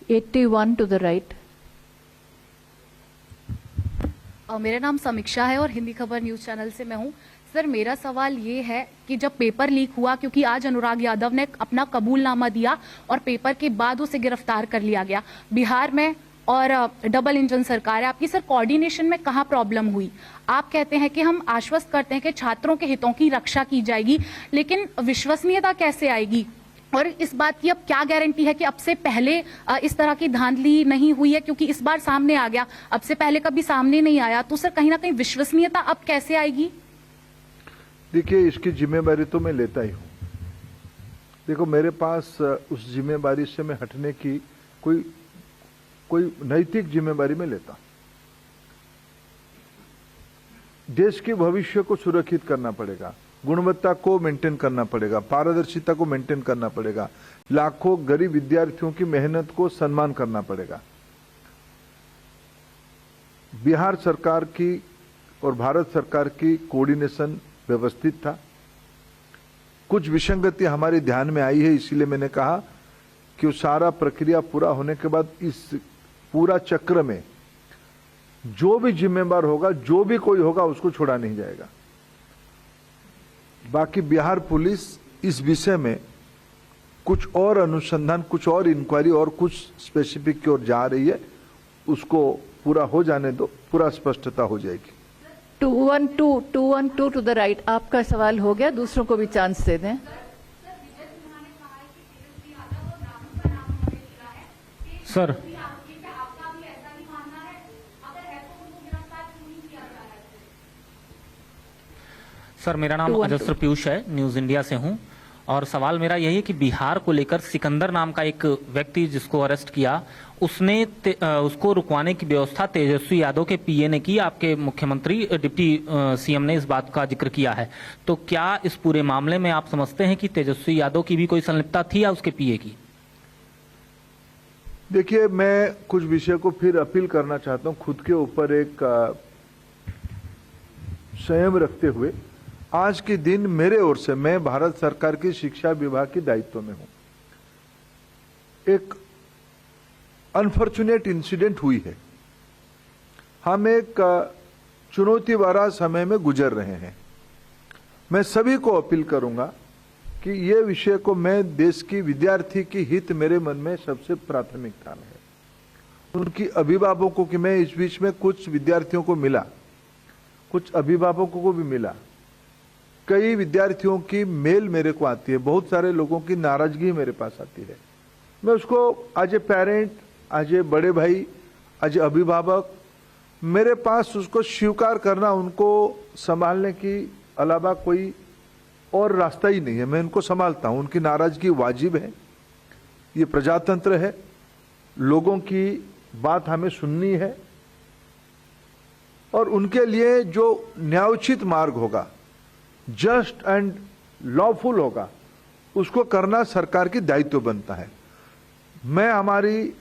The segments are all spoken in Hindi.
81 to the right. मेरा नाम समीक्षा है और हिंदी खबर न्यूज चैनल से मैं हूं। सर, मेरा सवाल ये है कि जब पेपर लीक हुआ, क्योंकि आज अनुराग यादव ने अपना कबूलनामा दिया और पेपर के बाद उसे गिरफ्तार कर लिया गया बिहार में, और डबल इंजन सरकार है आपकी। सर, कोऑर्डिनेशन में कहाँ प्रॉब्लम हुई? आप कहते हैं कि हम आश्वस्त करते हैं कि छात्रों के हितों की रक्षा की जाएगी, लेकिन विश्वसनीयता कैसे आएगी? और इस बात की अब क्या गारंटी है कि अब से पहले इस तरह की धांधली नहीं हुई है? क्योंकि इस बार सामने आ गया, अब से पहले कभी सामने नहीं आया, तो सर कहीं ना कहीं विश्वसनीयता अब कैसे आएगी? देखिए, इसकी जिम्मेदारी तो मैं लेता ही हूं। देखो, मेरे पास उस जिम्मेदारी से मैं हटने की कोई नैतिक जिम्मेदारी में लेता। देश के भविष्य को सुरक्षित करना पड़ेगा, गुणवत्ता को मेंटेन करना पड़ेगा, पारदर्शिता को मेंटेन करना पड़ेगा, लाखों गरीब विद्यार्थियों की मेहनत को सम्मान करना पड़ेगा। बिहार सरकार की और भारत सरकार की कोऑर्डिनेशन व्यवस्थित था। कुछ विसंगति हमारे ध्यान में आई है, इसीलिए मैंने कहा कि वो सारा प्रक्रिया पूरा होने के बाद इस पूरा चक्र में जो भी जिम्मेदार होगा, जो भी कोई होगा, उसको छोड़ा नहीं जाएगा। बाकी बिहार पुलिस इस विषय में कुछ और अनुसंधान, कुछ और इंक्वायरी और कुछ स्पेसिफिक की ओर जा रही है। उसको पूरा हो जाने दो, पूरा स्पष्टता हो जाएगी। 212 to the right. आपका सवाल हो गया, दूसरों को भी चांस दे दें। सर, मेरा नाम अजस्त्र पीयूष है, न्यूज इंडिया से हूं, और सवाल मेरा यही है कि बिहार को लेकर सिकंदर नाम का एक व्यक्ति जिसको अरेस्ट किया, उसको रुकवाने की व्यवस्था तेजस्वी यादव के पीए ने की। आपके मुख्यमंत्री डिप्टी सीएम ने इस बात का जिक्र किया है, तो क्या इस पूरे मामले में आप समझते हैं कि तेजस्वी यादव की भी कोई संलिप्तता थी या उसके पीए की? देखिए, मैं कुछ विषय को फिर अपील करना चाहता हूं, खुद के ऊपर एक संयम रखते हुए। आज के दिन मेरे ओर से, मैं भारत सरकार की शिक्षा विभाग के दायित्व में हूं। एक अनफॉर्चुनेट इंसिडेंट हुई है। हम एक चुनौती भरा समय में गुजर रहे हैं। मैं सभी को अपील करूंगा कि ये विषय को, मैं देश की विद्यार्थी की हित मेरे मन में सबसे प्राथमिक स्थान है। उनकी अभिभावकों की, मैं इस बीच में कुछ विद्यार्थियों को मिला, कुछ अभिभावकों को भी मिला। कई विद्यार्थियों की मेल मेरे को आती है, बहुत सारे लोगों की नाराजगी मेरे पास आती है। मैं उसको as a parent, as a बड़े भाई, एज ए अभिभावक, मेरे पास उसको स्वीकार करना, उनको संभालने की अलावा कोई और रास्ता ही नहीं है। मैं उनको संभालता हूं। उनकी नाराजगी वाजिब है, ये प्रजातंत्र है, लोगों की बात हमें सुननी है, और उनके लिए जो न्यायोचित मार्ग होगा, जस्ट एंड लॉफुल होगा, उसको करना सरकार की दायित्व बनता है। मैं हमारी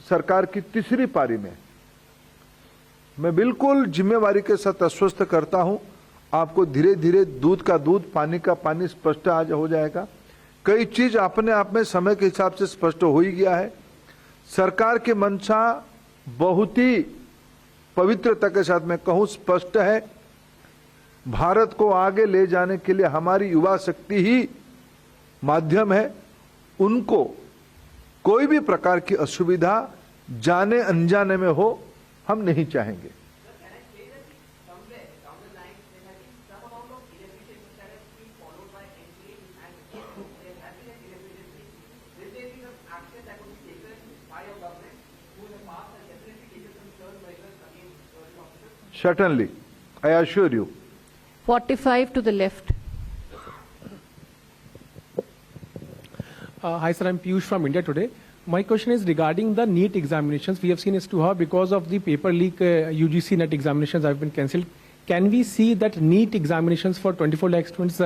सरकार की तीसरी पारी में मैं बिल्कुल जिम्मेवारी के साथ आश्वस्त करता हूं, आपको धीरे धीरे दूध का दूध, पानी का पानी स्पष्ट आज हो जाएगा। कई चीज अपने आप में समय के हिसाब से स्पष्ट हो ही गया है। सरकार की मंशा बहुत ही पवित्रता के साथ मैं कहूं स्पष्ट है। भारत को आगे ले जाने के लिए हमारी युवा शक्ति ही माध्यम है। उनको कोई भी प्रकार की असुविधा जाने अनजाने में हो, हम नहीं चाहेंगे। Certainly, I assure you. 45 to the left. Hi sir, I'm Piyush from India Today. My question is regarding the NEET examinations. We have seen as to how because of the paper leak UGC NET examinations have been cancelled. Can we see that NEET examinations for 24 lakh students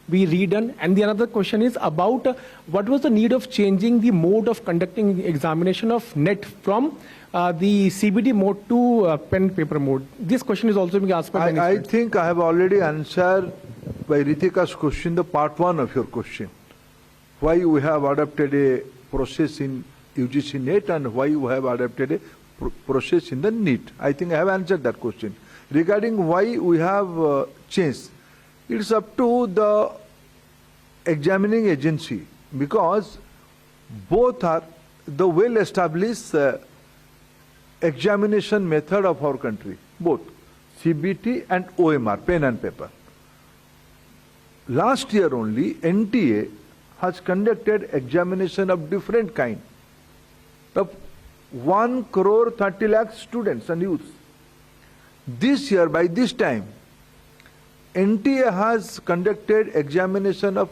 be redone? And the another question is about what was the need of changing the mode of conducting examination of NET from the CBD mode to pen paper mode? This question is also being asked by many I students. think I have already answered by Ritika's question, the part one of your question. Why we have adopted a process in UGC NET and why you have adopted a process in the NEET. I think I have answered that question. Regarding why we have changed, it's up to the examining agency, because both are the well-established examination method of our country, both CBT and OMR, pen and paper. Last year only, NTA has conducted examination of different kind of 1,30,00,000 students and youths. This year, by this time, NTA has conducted examination of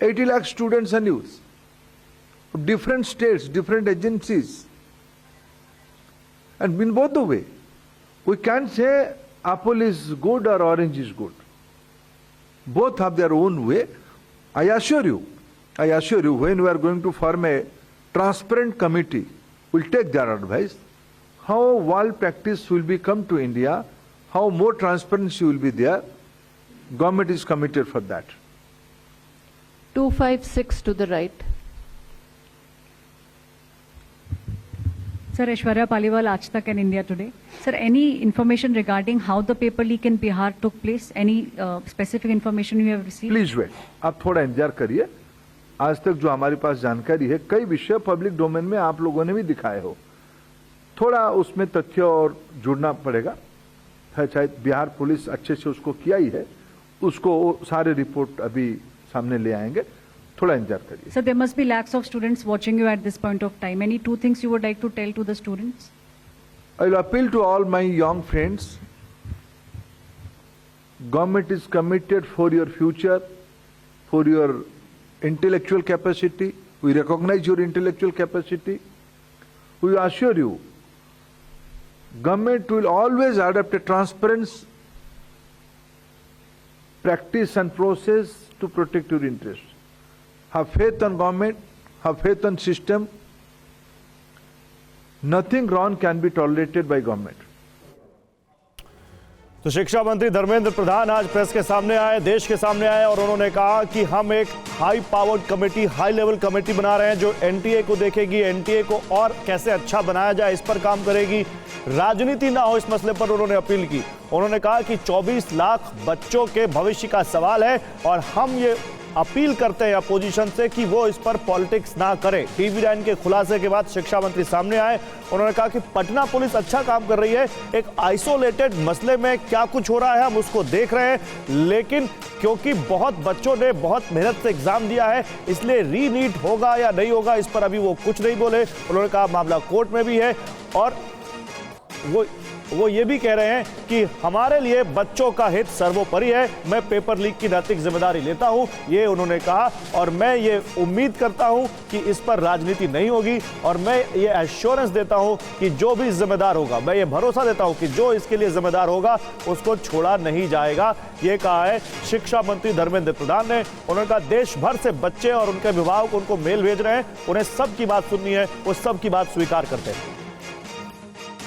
80 lakh students and youths of different states, different agencies. And in both the way, we can't say apple is good or orange is good. Both have their own way. I assure you, when we are going to form a transparent committee, we'll take their advice. How world practice will become to India, how more transparency will be there. Government is committed for that. 256 to the right. Sir, Aishwarya Paliwal, Aaj Tak and India Today. Sir, any information regarding how the paper leak in Bihar took place? Any specific information you have received? Please wait, आप थोड़ा इंतजार करिए. आज तक जो हमारे पास जानकारी है, कई विषय पब्लिक डोमेन में आप लोगों ने भी दिखाए हो. थोड़ा उसमें तथ्य और जुड़ना पड़ेगा. शायद बिहार पुलिस अच्छे से उसको किया ही है, उसको सारे रिपोर्ट अभी सामने ले आएंगे. थोड़ा इंतजार करिए. So there must be lakhs of students watching you at this point of time. Any two things you would like to tell to the students? I will appeal to all my young friends. Government is committed for your future, for your intellectual capacity. We recognize your intellectual capacity. We assure you, government will always adopt a transparent practice and process to protect your interests. Have faith on government, have faith on system. Nothing wrong can be tolerated by government. तो शिक्षा मंत्री धर्मेंद्र प्रधान आज प्रेस के सामने आए, देश के सामने आए और उन्होंने कहा कि हम एक high powered committee, high level committee बना रहे हैं जो एनटीए को देखेगी, एनटीए को और कैसे अच्छा बनाया जाए इस पर काम करेगी. राजनीति ना हो इस मसले पर उन्होंने अपील की. उन्होंने कहा कि 24 लाख बच्चों के भविष्य का सवाल है और हम ये अपील करते हैं अपोजिशन से कि वो इस पर पॉलिटिक्स ना करे. टीवी9 के खुलासे के बाद शिक्षा मंत्री सामने आए. उन्होंने कहा कि पटना पुलिस अच्छा काम कर रही है, एक आइसोलेटेड मसले में क्या कुछ हो रहा है हम उसको देख रहे हैं, लेकिन क्योंकि बहुत बच्चों ने बहुत मेहनत से एग्जाम दिया है इसलिए रीनीट होगा या नहीं होगा इस पर अभी वो कुछ नहीं बोले. उन्होंने कहा मामला कोर्ट में भी है और वो ये भी कह रहे हैं कि हमारे लिए बच्चों का हित सर्वोपरि है. मैं पेपर लीक की नैतिक जिम्मेदारी लेता हूं, ये उन्होंने कहा और मैं ये उम्मीद करता हूं कि इस पर राजनीति नहीं होगी और मैं ये एश्योरेंस देता हूं कि जो भी जिम्मेदार होगा, मैं ये भरोसा देता हूं कि जो इसके लिए जिम्मेदार होगा उसको छोड़ा नहीं जाएगा. ये कहा है शिक्षा मंत्री धर्मेंद्र प्रधान ने. उन्होंने कहा देश भर से बच्चे और उनके अभिभावक उनको मेल भेज रहे हैं, उन्हें सबकी बात सुननी है, वो सबकी बात स्वीकार करते हैं.